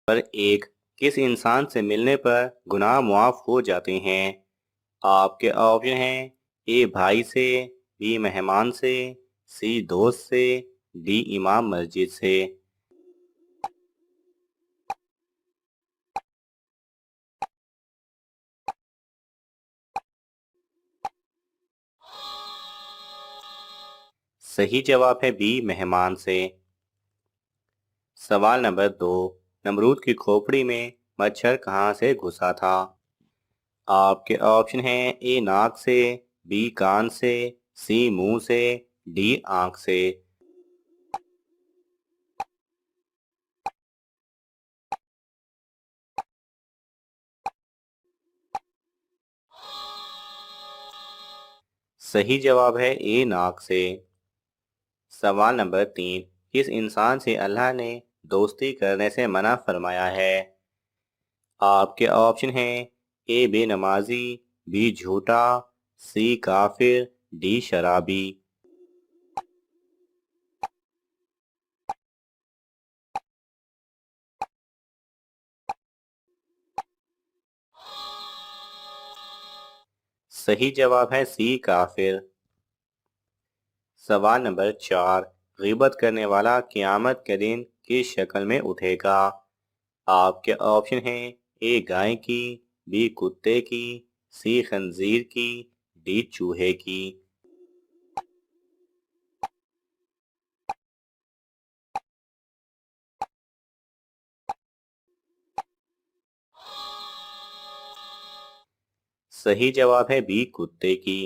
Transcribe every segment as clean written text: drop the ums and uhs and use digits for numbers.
پر ایک کس انسان سے ملنے پر گناہ معاف ہو جاتے ہیں؟ آپ کے آپشن ہیں اے بھائی سے، بی مہمان سے، سی دوست سے، ڈی امام مسجد سے۔ صحیح جواب ہے بی مہمان سے۔ سوال نمبر 2، نمرود کی کھوپڑی میں مچھر کہاں سے گھسا تھا؟ آپ کے آپشن ہیں اے ناک سے، بی کان سے، سی منہ سے، ڈی آنکھ سے۔ صحیح جواب ہے اے ناک سے۔ سوال نمبر 3، کس انسان سے اللہ نے دوستی کرنے سے منع فرمایا ہے؟ آپ کے آپشن ہیں اے بے نمازی، بی جھوٹا، سی کافر، ڈی شرابی۔ صحیح جواب ہے سی کافر۔ سوال نمبر 4، غیبت کرنے والا قیامت کے دن کس شکل میں اٹھے گا؟ آپ کے آپشن ہیں اے گائے کی، بی کتے کی، سی خنزیر کی، ڈی چوہے کی۔ صحیح جواب ہے بی کتے کی۔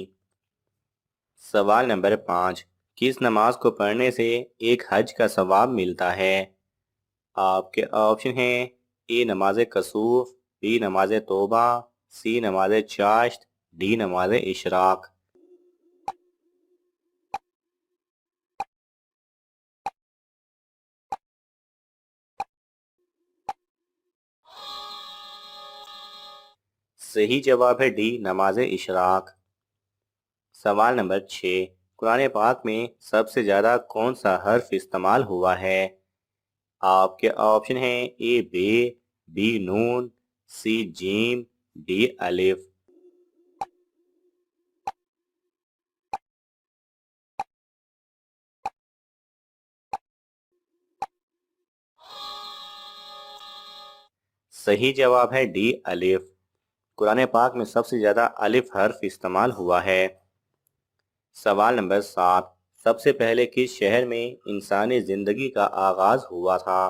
سوال نمبر 5، کس نماز کو پڑھنے سے ایک حج کا ثواب ملتا ہے؟ آپ کے آپشن ہیں اے نماز کسوف، بی نماز توبہ، سی نماز چاشت، ڈی نماز اشراق۔ صحیح جواب ہے ڈی نماز اشراق۔ سوال نمبر 6، قرآن پاک میں سب سے زیادہ کون سا حرف استعمال ہوا ہے؟ آپ کے آپشن ہیں اے بے، be known, C jam, D الف۔ صحیح جواب ہے ڈی الف۔ قرآن پاک میں سب سے زیادہ الف حرف استعمال ہوا ہے۔ سوال نمبر 7، سب سے پہلے کس شہر میں انسانی زندگی کا آغاز ہوا تھا؟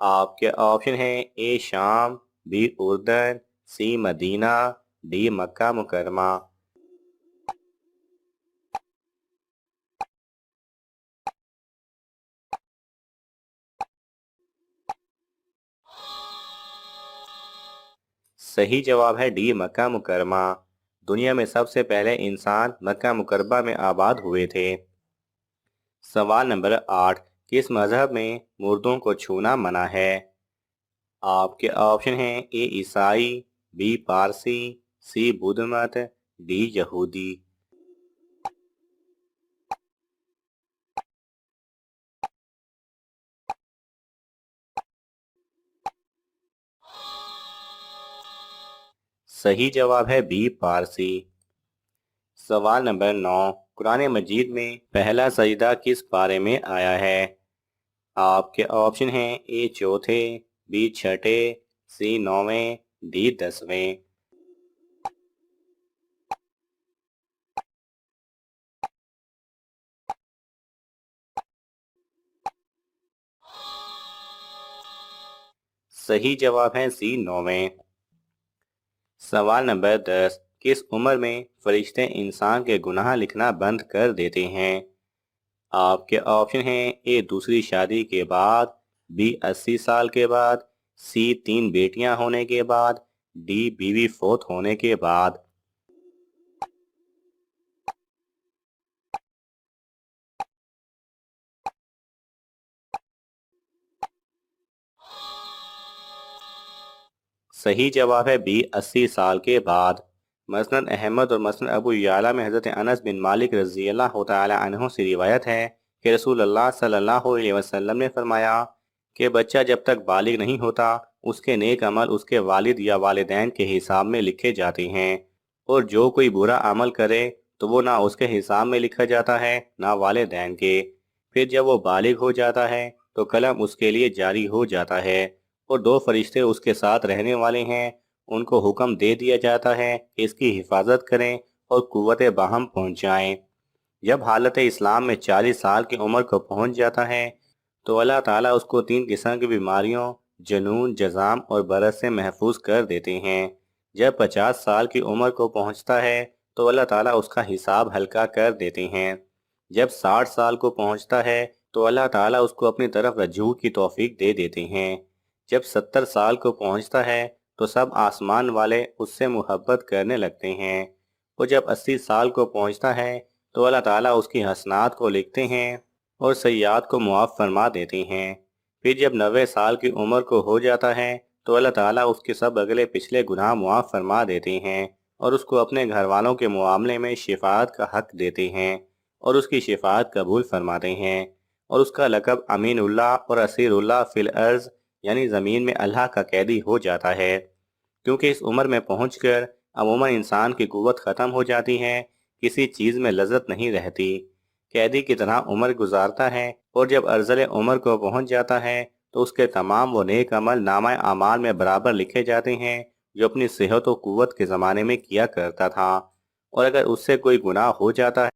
آپ کے آپشن ہیں اے شام، بی اردن، سی مدینہ، ڈی مکہ مکرمہ۔ صحیح جواب ہے ڈی مکہ مکرمہ۔ دنیا میں سب سے پہلے انسان مکہ مکرمہ میں آباد ہوئے تھے۔ سوال نمبر 8، کس مذہب میں مردوں کو چھونا منع ہے؟ آپ کے آپشن ہیں اے عیسائی، بی پارسی، سی بدھ مت، ڈی یہودی۔ صحیح جواب ہے بی پارسی۔ سوال نمبر 9، قرآن مجید میں پہلا سجدہ کس پارے میں آیا ہے؟ آپ کے آپشن ہیں اے چوتھے، بی چھٹے، سی نویں، ڈی 10ویں۔ صحیح جواب ہے سی نویں۔ سوال نمبر 10، کس عمر میں فرشتے انسان کے گناہ لکھنا بند کر دیتے ہیں؟ آپ کے آپشن ہیں اے دوسری شادی کے بعد، بی 80 سال کے بعد، سی 3 بیٹیاں ہونے کے بعد، ڈی بیوی فوت ہونے کے بعد۔ صحیح جواب ہے بی 80 سال کے بعد۔ مسند احمد اور مسند ابو یعلا میں حضرت انس بن مالک رضی اللہ تعالی عنہ سے روایت ہے کہ رسول اللہ صلی اللہ علیہ وسلم نے فرمایا کہ بچہ جب تک بالغ نہیں ہوتا اس کے نیک عمل اس کے والد یا والدین کے حساب میں لکھے جاتے ہیں، اور جو کوئی برا عمل کرے تو وہ نہ اس کے حساب میں لکھا جاتا ہے نہ والدین کے۔ پھر جب وہ بالغ ہو جاتا ہے تو قلم اس کے لیے جاری ہو جاتا ہے، اور دو فرشتے اس کے ساتھ رہنے والے ہیں، ان کو حکم دے دیا جاتا ہے کہ اس کی حفاظت کریں اور قوت باہم پہنچائیں۔ جب حالت اسلام میں 40 سال کی عمر کو پہنچ جاتا ہے تو اللہ تعالیٰ اس کو 3 قسم کی بیماریوں، جنون، جذام اور برس سے محفوظ کر دیتے ہیں۔ جب 50 سال کی عمر کو پہنچتا ہے تو اللہ تعالیٰ اس کا حساب ہلکا کر دیتے ہیں۔ جب 60 سال کو پہنچتا ہے تو اللہ تعالیٰ اس کو اپنی طرف رجوع کی توفیق دے دیتے ہیں۔ جب 70 سال کو پہنچتا ہے تو سب آسمان والے اس سے محبت کرنے لگتے ہیں، اور جب 80 سال کو پہنچتا ہے تو اللہ تعالیٰ اس کی حسنات کو لکھتے ہیں اور سیئات کو معاف فرما دیتے ہیں۔ پھر جب 90 سال کی عمر کو ہو جاتا ہے تو اللہ تعالیٰ اس کے سب اگلے پچھلے گناہ معاف فرما دیتے ہیں، اور اس کو اپنے گھر والوں کے معاملے میں شفاعت کا حق دیتے ہیں، اور اس کی شفاعت قبول فرماتے ہیں، اور اس کا لقب امین اللہ اور اسیر اللہ فی الارض یعنی زمین میں اللہ کا قیدی ہو جاتا ہے، کیونکہ اس عمر میں پہنچ کر عموماً انسان کی قوت ختم ہو جاتی ہے، کسی چیز میں لذت نہیں رہتی، قیدی کی طرح عمر گزارتا ہے، اور جب ارذل عمر کو پہنچ جاتا ہے تو اس کے تمام وہ نیک عمل نامہ اعمال میں برابر لکھے جاتے ہیں جو اپنی صحت و قوت کے زمانے میں کیا کرتا تھا، اور اگر اس سے کوئی گناہ ہو جاتا ہے